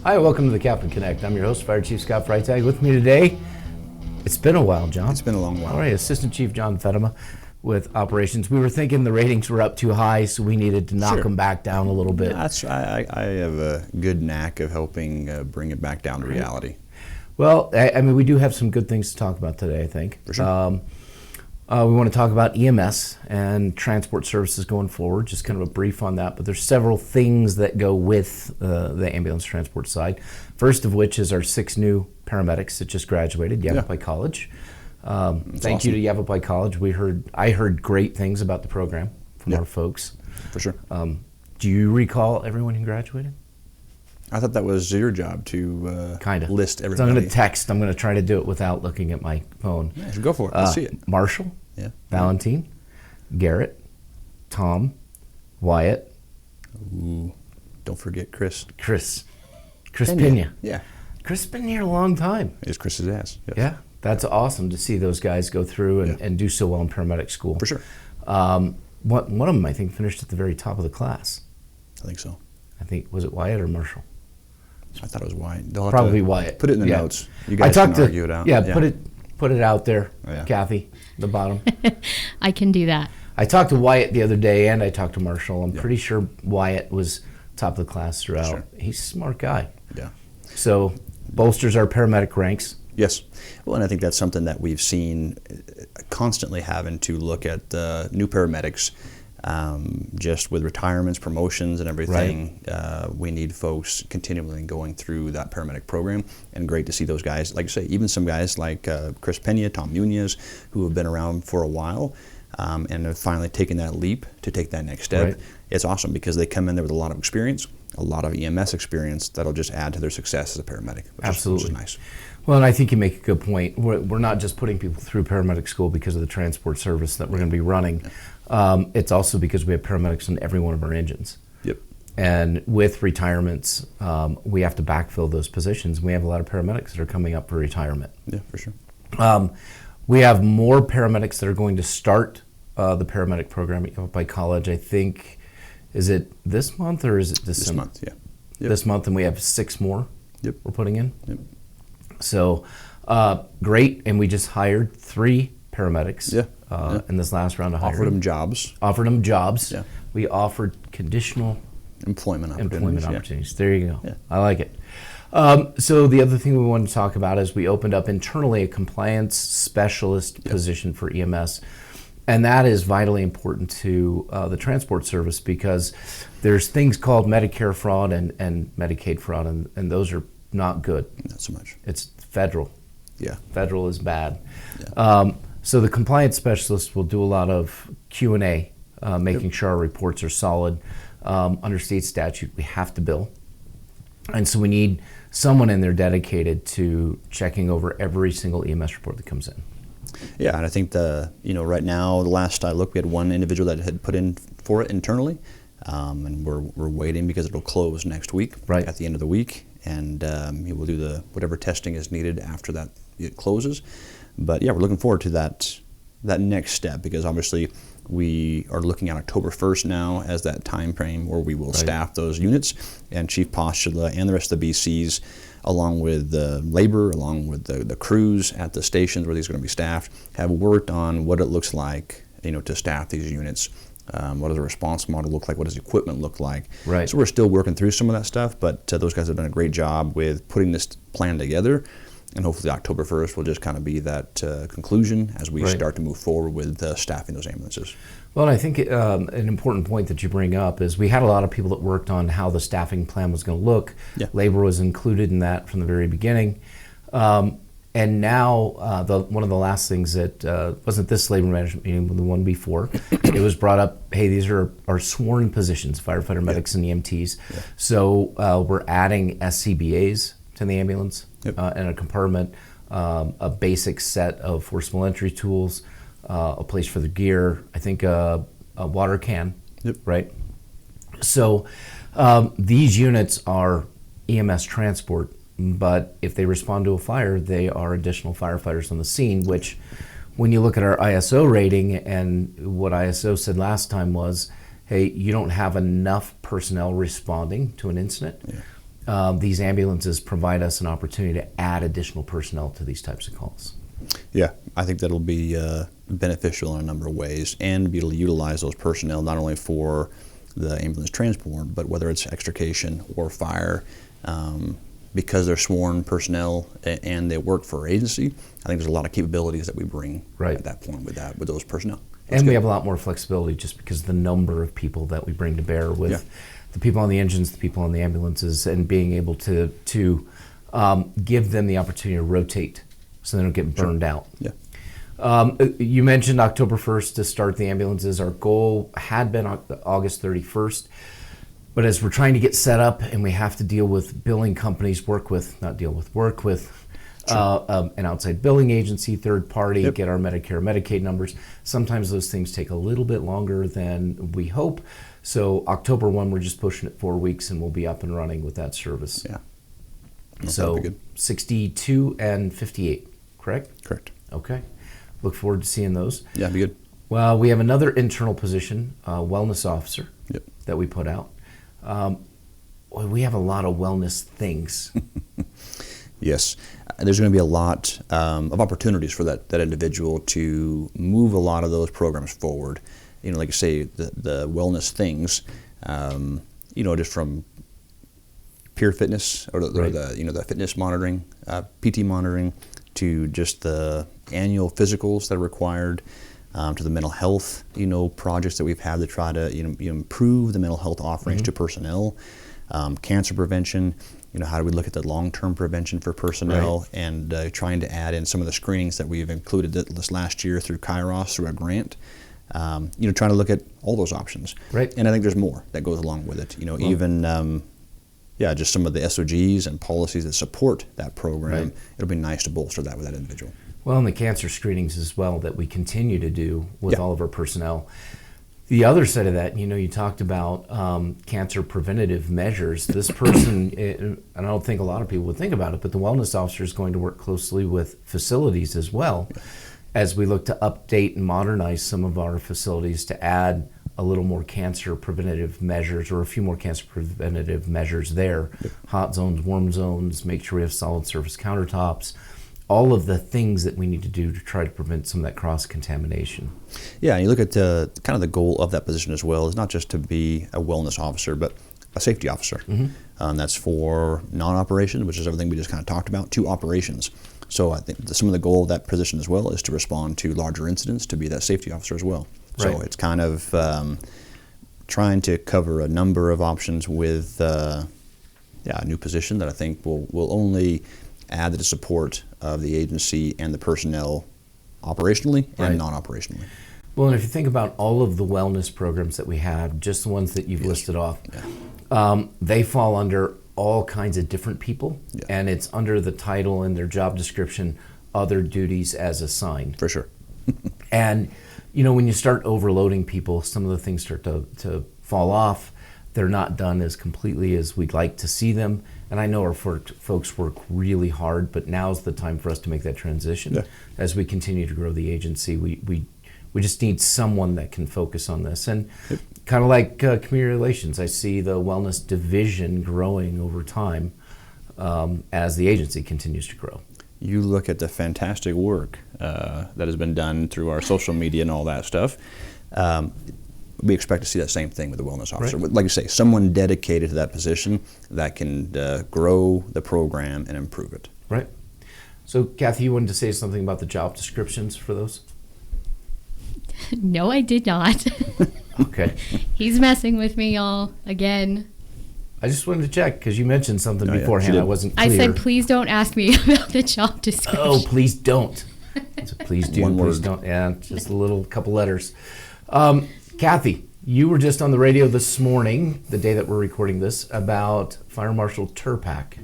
Hi, welcome to the CAFMA Connect. I'm your host, Fire Chief Scott Freitag. With me today, it's been a while, John. It's been a long while. All right, Assistant Chief John Fedema with operations. We were thinking the ratings were up too high, so we needed to knock them back down a little bit. I have a good knack of helping bring it back down to reality. Well, I mean, we do have some good things to talk about today, I think. For sure. We want to talk about EMS and transport services going forward, just kind of a brief on that, but there's several things that go with the ambulance transport side. First of which is our 6 new paramedics that just graduated, Yavapai College. Thank you to Yavapai College. I heard great things about the program from our folks. For sure. Do you recall everyone who graduated? I thought that was your job to list everybody. So I'm going to text. I'm going to try to do it without looking at my phone. Yeah, go for it. Let's see it. Marshall, Valentine, Garrett, Tom, Wyatt. Ooh, don't forget Chris. Chris Pena. Yeah. Chris has been here a long time. It's Chris's ass. Yes. Yeah, that's awesome to see those guys go through and do so well in paramedic school. For sure. One of them, I think, finished at the very top of the class. I think so. Was it Wyatt or Marshall? I thought it was Wyatt. Probably Wyatt. Put it in the notes. You guys can argue it out. Yeah, put it out there, Kathy, the bottom. I can do that. I talked to Wyatt the other day, and I talked to Marshall. I'm pretty sure Wyatt was top of the class throughout. Sure. He's a smart guy. Yeah. So bolsters our paramedic ranks. Yes. Well, and I think that's something that we've seen constantly having to look at new paramedics. Just with retirements, promotions, and everything, we need folks continually going through that paramedic program, and great to see those guys. Like I say, even some guys like Chris Pena, Tom Nunez, who have been around for a while and have finally taken that leap to take that next step. Right. It's awesome because they come in there with a lot of experience, a lot of EMS experience that'll just add to their success as a paramedic, which is nice. Well, and I think you make a good point. We're not just putting people through paramedic school because of the transport service that we're going to be running. It's also because we have paramedics in every one of our engines. Yep. And with retirements, we have to backfill those positions. We have a lot of paramedics that are coming up for retirement. Yeah, for sure. We have more paramedics that are going to start the paramedic program at Yavapai College. I think, is it this month or is it December? This month, yeah. Yep. This month, and we have 6 more we're putting in. Yep. So great, and we just hired 3 paramedics in this last round of hiring. Offered them jobs. Yeah. We offered conditional employment opportunities. There you go. Yeah. I like it. So the other thing we wanted to talk about is we opened up internally a compliance specialist position for EMS. And that is vitally important to the transport service because there's things called Medicare fraud and Medicaid fraud, and those are not good. Not so much. It's federal. Yeah. Federal is bad. Yeah. So the compliance specialist will do a lot of Q&A, making sure our reports are solid. Under state statute, we have to bill. And so we need someone in there dedicated to checking over every single EMS report that comes in. Yeah, and I think right now, the last I looked, we had one individual that had put in for it internally, and we're waiting because it'll close next week, at the end of the week, and he will do whatever testing is needed after that it closes. But yeah, we're looking forward to that next step because obviously we are looking at October 1st now as that time frame where we will staff those units, and Chief Postula and the rest of the BCs, along with the labor, along with the crews at the stations where these are going to be staffed, have worked on what it looks like, to staff these units. What does the response model look like? What does equipment look like? Right. So we're still working through some of that stuff, but those guys have done a great job with putting this plan together. And hopefully October 1st will just kind of be that conclusion as we start to move forward with staffing those ambulances. Well, and I think an important point that you bring up is we had a lot of people that worked on how the staffing plan was going to look. Yeah. Labor was included in that from the very beginning. And now one of the last things that wasn't this labor management meeting, but the one before, it was brought up, hey, these are our sworn positions, firefighter, medics, and EMTs. Yeah. So we're adding SCBAs to the ambulance in a compartment, a basic set of forcible entry tools, a place for the gear, I think a water can, right? So these units are EMS transport, but if they respond to a fire, they are additional firefighters on the scene, which when you look at our ISO rating, and what ISO said last time was, hey, you don't have enough personnel responding to an incident. Yeah. these ambulances provide us an opportunity to add additional personnel to these types of calls. Yeah, I think that'll be beneficial in a number of ways, and be able to utilize those personnel not only for the ambulance transport, but whether it's extrication or fire, because they're sworn personnel and they work for our agency. I think there's a lot of capabilities that we bring at that point with those personnel. And we have a lot more flexibility just because of the number of people that we bring to bear with the people on the engines, the people on the ambulances, and being able to give them the opportunity to rotate so they don't get burned out. Yeah. You mentioned October 1st to start the ambulances. Our goal had been August 31st, but as we're trying to get set up and we have to deal with billing companies, work with an outside billing agency, third party, get our Medicare, Medicaid numbers. Sometimes those things take a little bit longer than we hope. So October 1, we're just pushing it 4 weeks and we'll be up and running with that service. Yeah. So 62 and 58, correct? Correct. Okay. Look forward to seeing those. Yeah, be good. Well, we have another internal position, wellness officer, that we put out. We have a lot of wellness things. Yes. There's going to be a lot of opportunities for that individual to move a lot of those programs forward. Like you say, the wellness things, just from peer fitness or the fitness monitoring, PT monitoring, to just the annual physicals that are required, to the mental health, projects that we've had to try to improve the mental health offerings to personnel, cancer prevention. How do we look at the long-term prevention for personnel, and trying to add in some of the screenings that we've included this last year through Kairos, through a grant. Trying to look at all those options. Right. And I think there's more that goes along with it. Just some of the SOGs and policies that support that program. It'll be nice to bolster that with that individual. Well, and the cancer screenings as well that we continue to do with all of our personnel. The other side of that, you talked about cancer preventative measures. This person, and I don't think a lot of people would think about it, but the wellness officer is going to work closely with facilities as well as we look to update and modernize some of our facilities to add a little more cancer preventative measures, or a few more cancer preventative measures there. Hot zones, warm zones, make sure we have solid surface countertops, all of the things that we need to do to try to prevent some of that cross-contamination. Yeah, and you look at kind of the goal of that position as well is not just to be a wellness officer, but a safety officer. That's for non-operation, which is everything we just kind of talked about, to operations. So I think some of the goal of that position as well is to respond to larger incidents, to be that safety officer as well. So it's kind of trying to cover a number of options with a new position that I think will only add to the support of the agency and the personnel operationally and non-operationally. Well, and if you think about all of the wellness programs that we have, just the ones that you've listed off, they fall under all kinds of different people, and it's under the title and their job description, other duties as assigned. For sure. And, when you start overloading people, some of the things start to fall off. They're not done as completely as we'd like to see them. And I know our folks work really hard, but now's the time for us to make that transition. As we continue to grow the agency, we just need someone that can focus on this. And kind of like community relations, I see the wellness division growing over time as the agency continues to grow. You look at the fantastic work that has been done through our social media and all that stuff. We expect to see that same thing with the wellness officer. Like you say, someone dedicated to that position that can grow the program and improve it. Right. So, Kathy, you wanted to say something about the job descriptions for those? No, I did not. Okay. He's messing with me, y'all, again. I just wanted to check because you mentioned something beforehand. I wasn't clear. I said, please don't ask me about the job description. Oh, please don't. So please do. One please word. don't. Yeah, just a couple letters. Kathy, you were just on the radio this morning, the day that we're recording this, about Fire Marshal Turpak.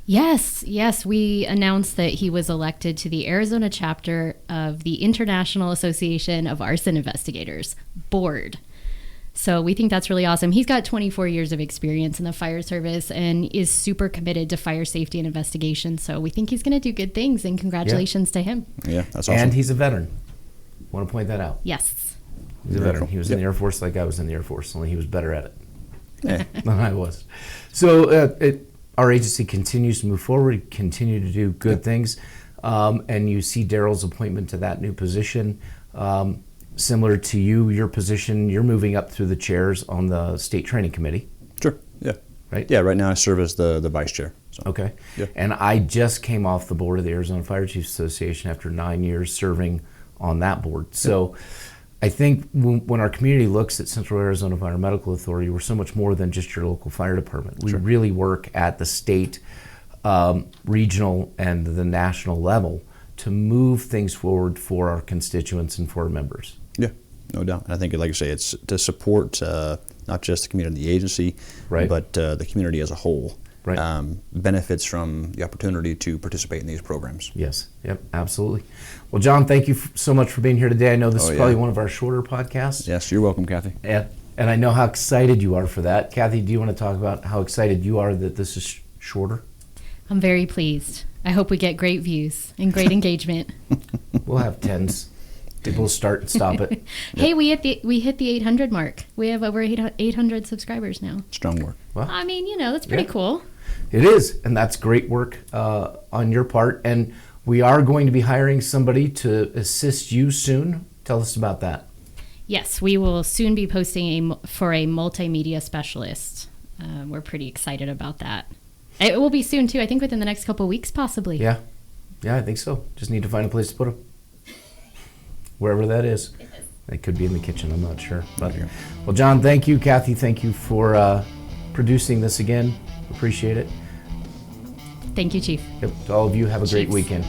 Yes, we announced that he was elected to the Arizona chapter of the International Association of Arson Investigators board. So we think that's really awesome. He's got 24 years of experience in the fire service and is super committed to fire safety and investigation. So we think he's going to do good things, and congratulations to him. Yeah, that's awesome. And he's a veteran. Want to point that out. Yes. He's a veteran. He was in the Air Force like I was in the Air Force, only he was better at it than I was. So our agency continues to move forward, continue to do good things, and you see Daryl's appointment to that new position. Similar to you, your position, you're moving up through the chairs on the state training committee. Sure. Yeah. Right? Yeah. Right now, I serve as the vice chair. So. Okay. Yeah. And I just came off the board of the Arizona Fire Chiefs Association after 9 years serving on that board. So I think when our community looks at Central Arizona Fire Medical Authority, we're so much more than just your local fire department. We really work at the state, regional, and the national level to move things forward for our constituents and for our members. Yeah, no doubt. And I think, like I say, it's to support not just the community and the agency, but the community as a whole. Right. Benefits from the opportunity to participate in these programs. Yes, yep, absolutely. Well, John, thank you so much for being here today. I know this is probably one of our shorter podcasts. Yes, you're welcome, Kathy. And I know how excited you are for that. Kathy, do you want to talk about how excited you are that this is shorter? I'm very pleased. I hope we get great views and great engagement. We'll have tens. People start and stop it. Hey, we hit the 800 mark. We have over 800 subscribers now. Strong work. Well, I mean, that's pretty cool. It is, and that's great work on your part. And we are going to be hiring somebody to assist you soon. Tell us about that. Yes, we will soon be posting for a multimedia specialist. We're pretty excited about that. It will be soon, too. I think within the next couple of weeks, possibly. Yeah, I think so. Just need to find a place to put them. Wherever that is. It could be in the kitchen, I'm not sure. But, well, John, thank you. Kathy, thank you for producing this again. Appreciate it. Thank you, Chief. Yep, to all of you, have a great weekend.